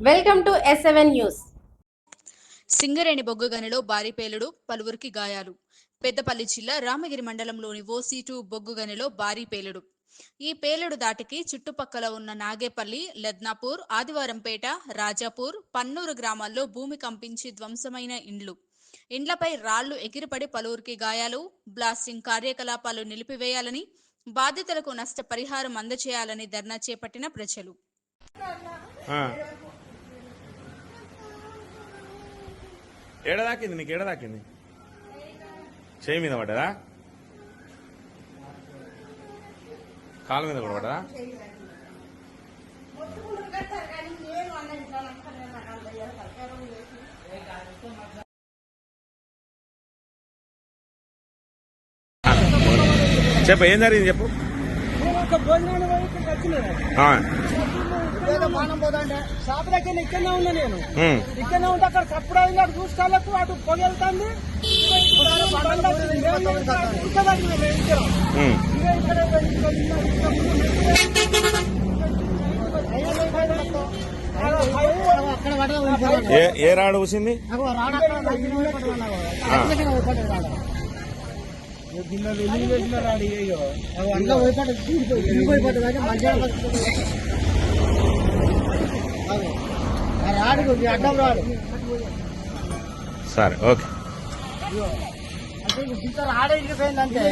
Welcome to S7 news. Singareni బొగ్గు గనిలో భారీ పేలుడు, పలువురికి గాయాలు. పెద్దపల్లి జిల్లా రామగిరి మండలంలోని ఓసీ2 బొగ్గు గనిలో భారీ పేలుడు. ఈ పేలుడు దాటికి చుట్టుపక్కల ఉన్న నాగేపల్లి, లద్నాపూర్, ఆదివారంపేట, రాజాపూర్, పన్నూరు గ్రామాల్లో భూమి కంపించి ధ్వంసమైన ఇండ్లపై రాళ్లు ఎగిరిపడి పలువురికి గాయాలు. బ్లాస్టింగ్ కార్యకలాపాలు నిలిపివేయాలని, బాధితులకు నష్టపరిహారం అందజేయాలని ధర్నా చేపట్టిన ప్రజలు. ఏడదాకింది నీకు? ఏడదాకింది? చేయి మీద పడ్డదా? కాలు మీద కూడా పడ్డదా? చెప్పు, ఏం జరిగింది చెప్పు. మానం పోదంటే షాప్ దగ్గర ఇక్కడనే ఉన్నా నేను. ఇక్కడనే ఉంటే అక్కడ సప్పుడు అయింది, అటు చూసుకోవాలకు అటు పొగెళ్తుంది. ఏ రాడు కూసింది? అడ్డం రాడు. సరే, ఓకే. అంటే ఇంత రాడేసిపోయిందంటే